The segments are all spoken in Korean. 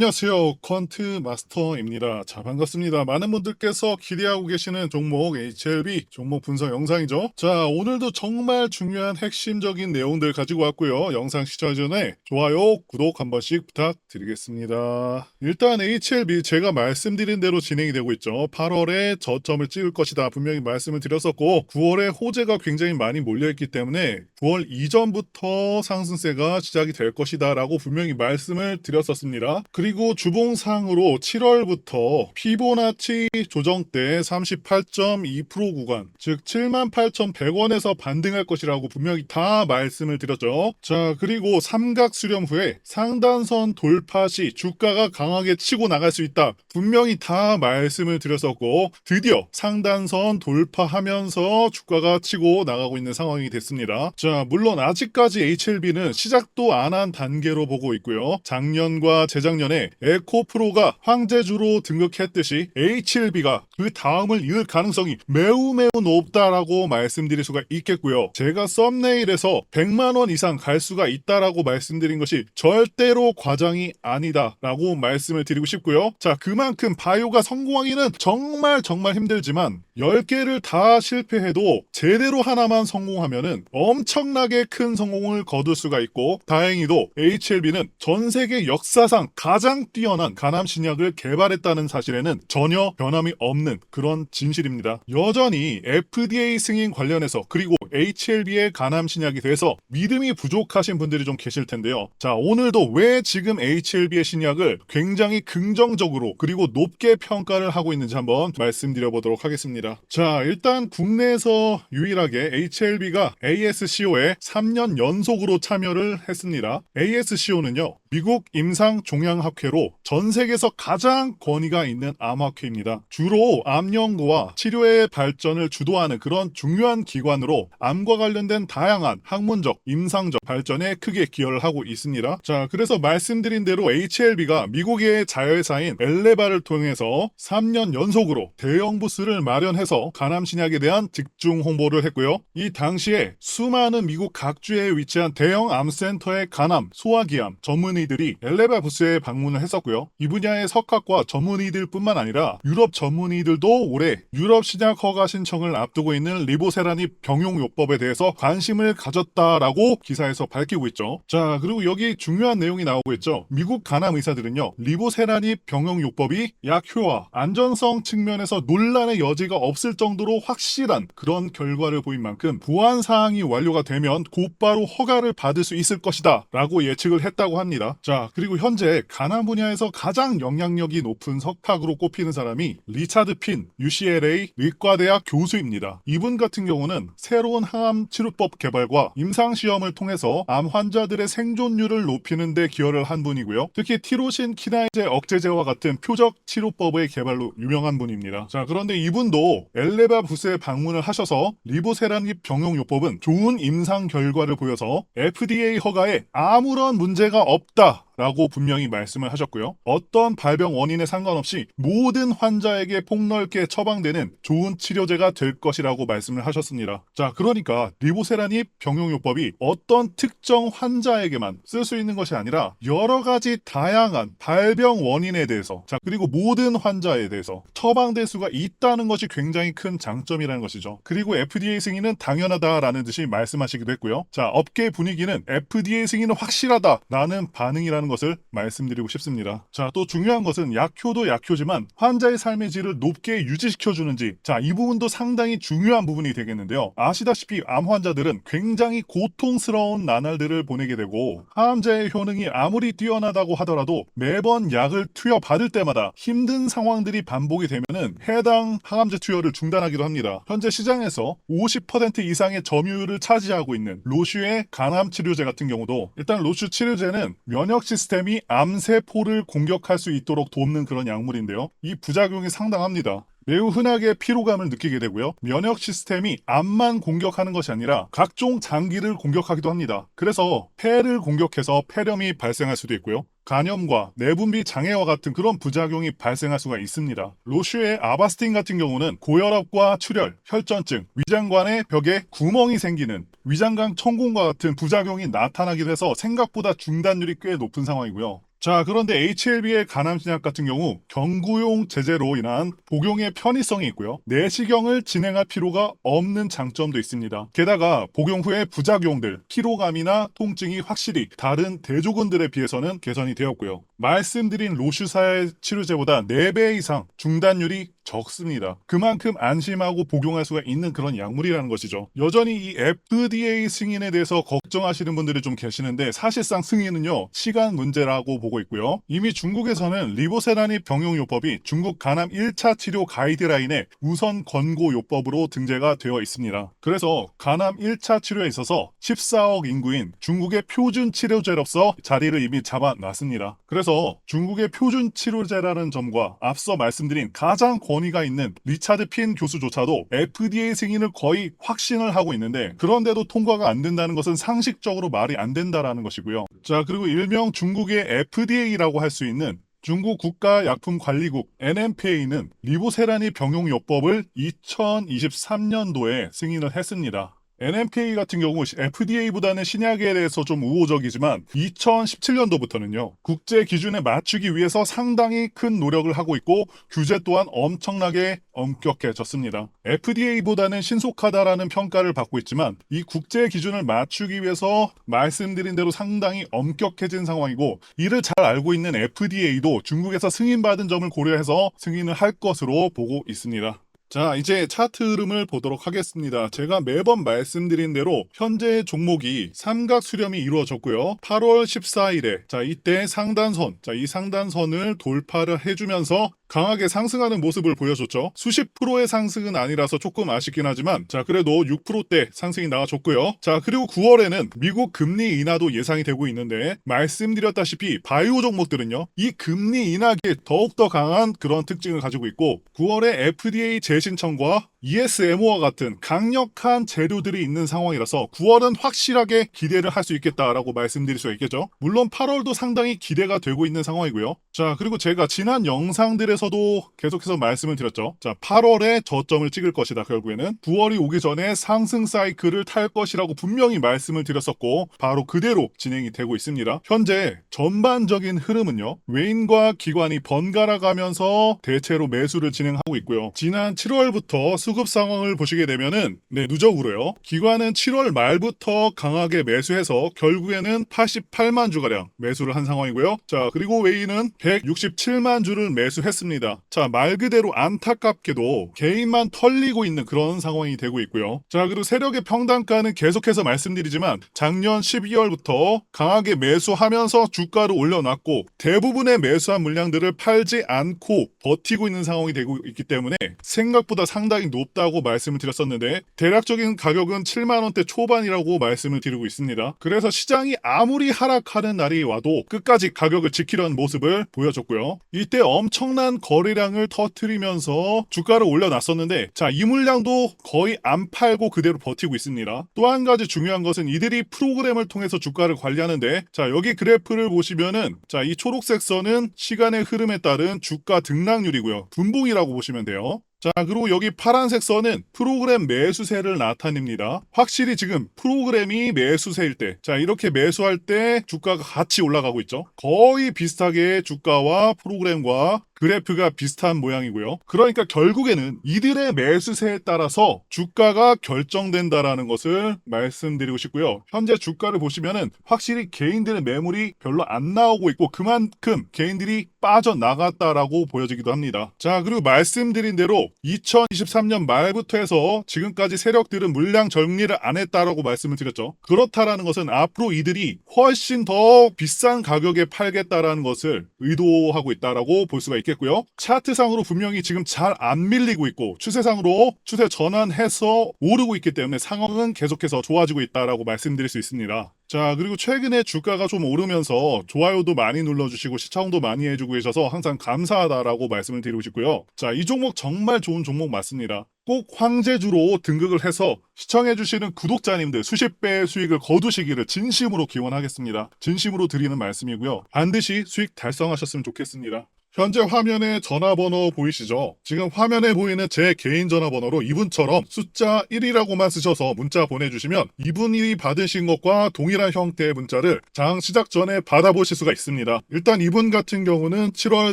안녕하세요. 퀀트 마스터입니다. 자, 반갑습니다. 많은 분들께서 기대하고 계시는 종목 HLB 종목 분석 영상이죠. 자, 오늘도 정말 중요한 핵심적인 내용들 가지고 왔고요. 영상 시청 전에 좋아요, 구독 한 번씩 부탁드리겠습니다. 일단 HLB 제가 말씀드린 대로 진행이 되고 있죠. 8월에 저점을 찍을 것이다 분명히 말씀을 드렸었고 9월에 호재가 굉장히 많이 몰려있기 때문에 9월 이전부터 상승세가 시작이 될 것이다 라고 분명히 말씀을 드렸었습니다. 그리고 주봉상으로 7월부터 피보나치 조정 때 38.2% 구간, 즉 78,100원에서 반등할 것이라고 분명히 다 말씀을 드렸죠. 자, 그리고 삼각 수렴 후에 상단선 돌파 시 주가가 강하게 치고 나갈 수 있다 분명히 다 말씀을 드렸었고 드디어 상단선 돌파하면서 주가가 치고 나가고 있는 상황이 됐습니다. 자, 물론 아직까지 HLB는 시작도 안 한 단계로 보고 있고요. 작년과 재작년에 에코프로가 황제주로 등극했듯이 HLB가 그 다음을 이을 가능성이 매우 높다라고 말씀드릴 수가 있겠고요. 제가 썸네일에서 100만원 이상 갈 수가 있다라고 말씀드린 것이 절대로 과장이 아니다라고 말씀을 드리고 싶고요. 자, 그만큼 바이오가 성공하기는 정말 힘들지만 10개를 다 실패해도 제대로 하나만 성공하면은 엄청나게 큰 성공을 거둘 수가 있고 다행히도 HLB는 전 세계 역사상 가장 뛰어난 간암 신약을 개발했다는 사실에는 전혀 변함이 없는 그런 진실입니다. 여전히 FDA 승인 관련해서 그리고 HLB의 간암 신약에 대해서 믿음이 부족하신 분들이 좀 계실 텐데요. 자, 오늘도 왜 지금 HLB의 신약을 굉장히 긍정적으로 그리고 높게 평가를 하고 있는지 한번 말씀드려 보도록 하겠습니다. 자, 일단 국내에서 유일하게 HLB가 ASCO에 3년 연속으로 참여를 했습니다. ASCO는요, 미국 임상종양학회로 전 세계에서 가장 권위가 있는 암학회입니다. 주로 암 연구와 치료의 발전을 주도하는 그런 중요한 기관으로 암과 관련된 다양한 학문적, 임상적 발전에 크게 기여를 하고 있습니다. 자, 그래서 말씀드린 대로 HLB가 미국의 자회사인 엘레바를 통해서 3년 연속으로 대형 부스를 마련해서 간암 신약에 대한 집중 홍보를 했고요. 이 당시에 수많은 미국 각주에 위치한 대형 암센터의 간암, 소화기암 전문의들이 엘레바 부스에 방문을 했었고요. 이 분야의 석학과 전문의들뿐만 아니라 유럽 전문의들도 올해 유럽 신약 허가 신청을 앞두고 있는 리보세라닙 병용요법에 대해서 관심을 가졌다라고 기사에서 밝히고 있죠. 자, 그리고 여기 중요한 내용이 나오고 있죠. 미국 간암 의사들은요, 리보세라닙 병용요법이 약 효와 안전성 측면에서 논란의 여지가 없을 정도로 확실한 그런 결과를 보인 만큼 보안 사항이 완료가 되면 곧바로 허가를 받을 수 있을 것이다 라고 예측을 했다고 합니다. 자, 그리고 현재 간암 분야에서 가장 영향력이 높은 석학으로 꼽히는 사람이 리차드 핀 UCLA 의과대학 교수입니다. 이분 같은 경우는 새로운 항암 치료법 개발과 임상시험을 통해서 암 환자들의 생존율을 높이는 데 기여를 한 분이고요. 특히 티로신 키나이제 억제제와 같은 표적 치료법의 개발로 유명한 분입니다. 자, 그런데 이분도 엘레바 부스에 방문을 하셔서 리보세라닙 병용요법은 좋은 임상 결과를 보여서 FDA 허가에 아무런 문제가 없다 라고 분명히 말씀을 하셨고요. 어떤 발병 원인에 상관없이 모든 환자에게 폭넓게 처방되는 좋은 치료제가 될 것이라고 말씀을 하셨습니다. 자, 그러니까 리보세라닙 병용요법이 어떤 특정 환자에게만 쓸 수 있는 것이 아니라 여러 가지 다양한 발병 원인에 대해서, 자, 그리고 모든 환자에 대해서 처방될 수가 있다는 것이 굉장히 큰 장점이라는 것이죠. 그리고 FDA 승인은 당연하다라는 듯이 말씀하시기도 했고요. 자, 업계 분위기는 FDA 승인은 확실하다라는 반응이라는 것을 말씀드리고 싶습니다. 자, 또 중요한 것은 약효도 약효지만 환자의 삶의 질을 높게 유지시켜주는지, 자, 이 부분도 상당히 중요한 부분이 되겠는데요. 아시다시피 암 환자들은 굉장히 고통스러운 나날들을 보내게 되고 항암제의 효능이 아무리 뛰어나다고 하더라도 매번 약을 투여받을 때마다 힘든 상황들이 반복이 되면은 해당 항암제 투여를 중단하기도 합니다. 현재 시장에서 50% 이상의 점유율을 차지하고 있는 로슈의 간암 치료제 같은 경우도 일단 로슈 치료제는 면역 시스템이 암세포를 공격할 수 있도록 돕는 그런 약물인데요. 이 부작용이 상당합니다. 매우 흔하게 피로감을 느끼게 되고요. 면역 시스템이 암만 공격하는 것이 아니라 각종 장기를 공격하기도 합니다. 그래서 폐를 공격해서 폐렴이 발생할 수도 있고요. 간염과 내분비 장애와 같은 그런 부작용이 발생할 수가 있습니다. 로슈의 아바스틴 같은 경우는 고혈압과 출혈, 혈전증, 위장관의 벽에 구멍이 생기는 위장관 천공과 같은 부작용이 나타나기도 해서 생각보다 중단율이 꽤 높은 상황이고요. 자, 그런데 HLB의 간암신약 같은 경우 경구용 제재로 인한 복용의 편의성이 있고요. 내시경을 진행할 필요가 없는 장점도 있습니다. 게다가 복용 후의 부작용들, 피로감이나 통증이 확실히 다른 대조군들에 비해서는 개선이 되었고요. 말씀드린 로슈사의 치료제보다 4배 이상 중단율이 적습니다. 그만큼 안심하고 복용할 수가 있는 그런 약물이라는 것이죠. 여전히 이 FDA 승인에 대해서 걱정하시는 분들이 좀 계시는데 사실상 승인은요 시간 문제라고 보고 있고요. 이미 중국에서는 리보세라닙 병용요법이 중국 간암 1차 치료 가이드라인에 우선 권고요법으로 등재가 되어 있습니다. 그래서 간암 1차 치료에 있어서 14억 인구인 중국의 표준 치료제로서 자리를 이미 잡아놨습니다. 그래서 중국의 표준 치료제라는 점과 앞서 말씀드린 가장 권위가 있는 리차드 핀 교수조차도 FDA 승인을 거의 확신을 하고 있는데 그런데도 통과가 안 된다는 것은 상식적으로 말이 안 된다라는 것이고요. 자, 그리고 일명 중국의 FDA라고 할 수 있는 중국 국가약품관리국 NMPA는 리보세라닙 병용요법을 2023년도에 승인을 했습니다. NMPA 같은 경우 FDA보다는 신약에 대해서 좀 우호적이지만 2017년도부터는요. 국제 기준에 맞추기 위해서 상당히 큰 노력을 하고 있고 규제 또한 엄청나게 엄격해졌습니다. FDA보다는 신속하다라는 평가를 받고 있지만 이 국제 기준을 맞추기 위해서 말씀드린 대로 상당히 엄격해진 상황이고 이를 잘 알고 있는 FDA도 중국에서 승인받은 점을 고려해서 승인을 할 것으로 보고 있습니다. 자, 이제 차트 흐름을 보도록 하겠습니다. 제가 매번 말씀드린 대로 현재 종목이 삼각 수렴이 이루어졌고요. 8월 14일에 자, 이때 상단선, 자, 이 상단선을 돌파를 해주면서 강하게 상승하는 모습을 보여줬죠. 수십 프로의 상승은 아니라서 조금 아쉽긴 하지만 자, 그래도 6%대 상승이 나와줬고요. 자, 그리고 9월에는 미국 금리 인하도 예상이 되고 있는데 말씀드렸다시피 바이오 종목들은요. 이 금리 인하기에 더욱더 강한 그런 특징을 가지고 있고 9월에 FDA 재신청과 ESMO와 같은 강력한 재료들이 있는 상황이라서 9월은 확실하게 기대를 할 수 있겠다라고 말씀드릴 수가 있겠죠. 물론 8월도 상당히 기대가 되고 있는 상황이고요. 자, 그리고 제가 지난 영상들에서도 계속해서 말씀을 드렸죠. 자, 8월에 저점을 찍을 것이다. 결국에는 9월이 오기 전에 상승 사이클을 탈 것이라고 분명히 말씀을 드렸었고 바로 그대로 진행이 되고 있습니다. 현재 전반적인 흐름은요. 외인과 기관이 번갈아 가면서 대체로 매수를 진행하고 있고요. 지난 7월부터 수급 상황을 보시게 되면은 누적으로요. 기관은 7월 말부터 강하게 매수해서 결국에는 88만 주가량 매수를 한 상황이고요. 자, 그리고 외인은 167만 주를 매수했습니다. 자, 말 그대로 안타깝게도 개인만 털리고 있는 그런 상황이 되고 있고요. 자, 그리고 세력의 평단가는 계속해서 말씀드리지만 작년 12월부터 강하게 매수하면서 주가를 올려놨고 대부분의 매수한 물량들을 팔지 않고 버티고 있는 상황이 되고 있기 때문에 생각보다 상당히 높다고 말씀을 드렸었는데 대략적인 가격은 7만 원대 초반이라고 말씀을 드리고 있습니다. 그래서 시장이 아무리 하락하는 날이 와도 끝까지 가격을 지키려는 모습을 보여줬고요. 이때 엄청난 거래량을 터뜨리면서 주가를 올려놨었는데 자, 이 물량도 거의 안 팔고 그대로 버티고 있습니다. 또 한 가지 중요한 것은 이들이 프로그램을 통해서 주가를 관리하는데 자, 여기 그래프를 보시면은 자, 이 초록색 선은 시간의 흐름에 따른 주가 등락률이고요. 분봉이라고 보시면 돼요. 자, 그리고 여기 파란색 선은 프로그램 매수세를 나타냅니다. 확실히 지금 프로그램이 매수세일 때, 자, 이렇게 매수할 때 주가가 같이 올라가고 있죠. 거의 비슷하게 주가와 프로그램과 그래프가 비슷한 모양이고요. 그러니까 결국에는 이들의 매수세에 따라서 주가가 결정된다라는 것을 말씀드리고 싶고요. 현재 주가를 보시면은 확실히 개인들의 매물이 별로 안 나오고 있고 그만큼 개인들이 빠져나갔다라고 보여지기도 합니다. 자, 그리고 말씀드린 대로 2023년 말부터 해서 지금까지 세력들은 물량 정리를 안 했다라고 말씀을 드렸죠. 그렇다라는 것은 앞으로 이들이 훨씬 더 비싼 가격에 팔겠다라는 것을 의도하고 있다라고 볼 수가 있겠고요. 차트상으로 분명히 지금 잘 안 밀리고 있고 추세상으로 추세 전환해서 오르고 있기 때문에 상황은 계속해서 좋아지고 있다라고 말씀드릴 수 있습니다. 자, 그리고 최근에 주가가 좀 오르면서 좋아요도 많이 눌러주시고 시청도 많이 해주고 계셔서 항상 감사하다라고 말씀을 드리고 싶고요. 자, 이 종목 정말 좋은 종목 맞습니다. 꼭 황제주로 등극을 해서 시청해주시는 구독자님들 수십 배의 수익을 거두시기를 진심으로 기원하겠습니다. 진심으로 드리는 말씀이고요. 반드시 수익 달성하셨으면 좋겠습니다. 현재 화면에 전화번호 보이시죠? 지금 화면에 보이는 제 개인 전화번호로 이분처럼 숫자 1이라고만 쓰셔서 문자 보내주시면 이분이 받으신 것과 동일한 형태의 문자를 장 시작 전에 받아보실 수가 있습니다. 일단 이분 같은 경우는 7월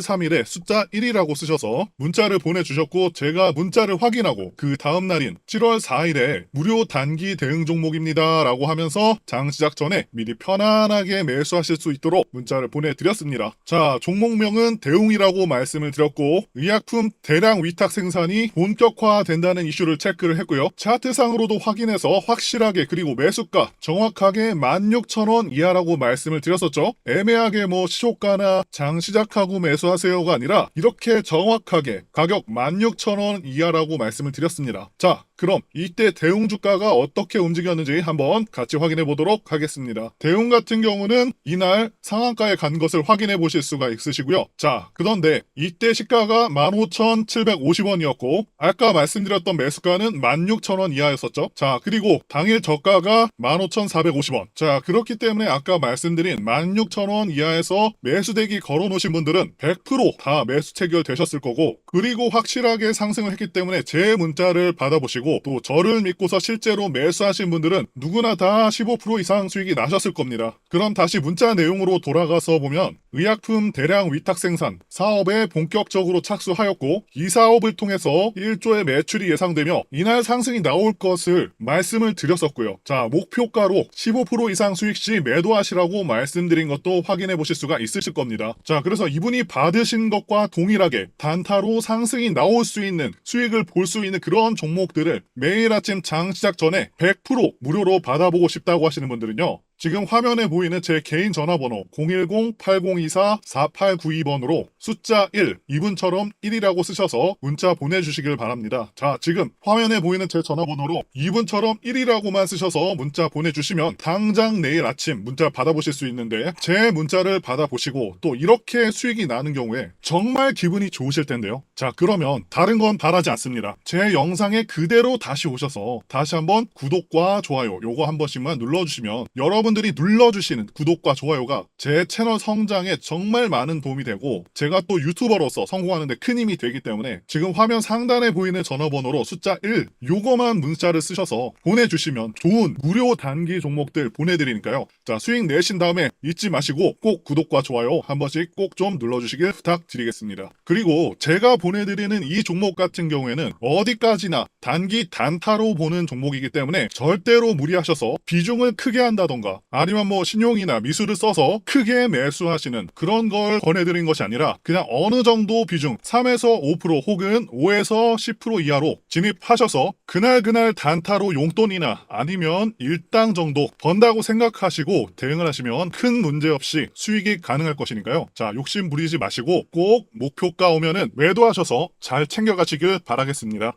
3일에 숫자 1이라고 쓰셔서 문자를 보내주셨고 제가 문자를 확인하고 그 다음 날인 7월 4일에 무료 단기 대응 종목입니다 라고 하면서 장 시작 전에 미리 편안하게 매수하실 수 있도록 문자를 보내드렸습니다. 자, 종목명은 대웅이라고 말씀을 드렸고 의약품 대량 위탁 생산이 본격화된다는 이슈를 체크를 했고요. 차트상으로도 확인해서 확실하게 그리고 매수가 정확하게 16,000원 이하라고 말씀을 드렸었죠. 애매하게 뭐 시초가나 장 시작하고 매수하세요가 아니라 이렇게 정확하게 가격 16,000원 이하라고 말씀을 드렸습니다. 자, 그럼 이때 대웅 주가가 어떻게 움직였는지 한번 같이 확인해 보도록 하겠습니다. 대웅 같은 경우는 이날 상한가에 간 것을 확인해 보실 수가 있으시고요. 자, 그런데 이때 시가가 15,750원이었고 아까 말씀드렸던 매수가는 16,000원 이하였었죠. 자, 그리고 당일 저가가 15,450원. 자, 그렇기 때문에 아까 말씀드린 16,000원 이하에서 매수대기 걸어 놓으신 분들은 100%다 매수 체결되셨을 거고 그리고 확실하게 상승을 했기 때문에 제 문자를 받아보시고 또 저를 믿고서 실제로 매수하신 분들은 누구나 다 15% 이상 수익이 나셨을 겁니다. 그럼 다시 문자 내용으로 돌아가서 보면 의약품 대량 위탁 생산 사업에 본격적으로 착수하였고 이 사업을 통해서 1조의 매출이 예상되며 이날 상승이 나올 것을 말씀을 드렸었고요. 자, 목표가로 15% 이상 수익 시 매도하시라고 말씀드린 것도 확인해 보실 수가 있으실 겁니다. 자, 그래서 이분이 받으신 것과 동일하게 단타로 상승이 나올 수 있는 수익을 볼 수 있는 그런 종목들을 매일 아침 장 시작 전에 100% 무료로 받아보고 싶다고 하시는 분들은요. 지금 화면에 보이는 제 개인 전화번호 010-8024-4892번으로 숫자 1, 이분처럼 1이라고 쓰셔서 문자 보내주시길 바랍니다. 자, 지금 화면에 보이는 제 전화번호로 이분처럼 1이라고만 쓰셔서 문자 보내주시면 당장 내일 아침 문자 받아보실 수 있는데 제 문자를 받아보시고 또 이렇게 수익이 나는 경우에 정말 기분이 좋으실 텐데요. 자, 그러면 다른 건 바라지 않습니다. 제 영상에 그대로 다시 오셔서 다시 한번 구독과 좋아요 요거 한 번씩만 눌러주시면 여러분들이 눌러주시는 구독과 좋아요가 제 채널 성장에 정말 많은 도움이 되고 제가 또 유튜버로서 성공하는 데 큰 힘이 되기 때문에 지금 화면 상단에 보이는 전화번호로 숫자 1 요거만 문자를 쓰셔서 보내주시면 좋은 무료 단기 종목들 보내드리니까요. 자, 수익 내신 다음에 잊지 마시고 꼭 구독과 좋아요 한 번씩 꼭 좀 눌러주시길 부탁드리겠습니다. 그리고 제가 보내드리는 이 종목 같은 경우에는 어디까지나 단기 단타로 보는 종목이기 때문에 절대로 무리하셔서 비중을 크게 한다던가 아니면 뭐 신용이나 미수를 써서 크게 매수하시는 그런 걸 권해드린 것이 아니라 그냥 어느 정도 비중 3에서 5% 혹은 5에서 10% 이하로 진입하셔서 그날 단타로 용돈이나 아니면 일당 정도 번다고 생각하시고 대응을 하시면 큰 문제 없이 수익이 가능할 것이니까요. 자, 욕심 부리지 마시고 꼭 목표가 오면은 매도하셔서 잘 챙겨가시길 바라겠습니다.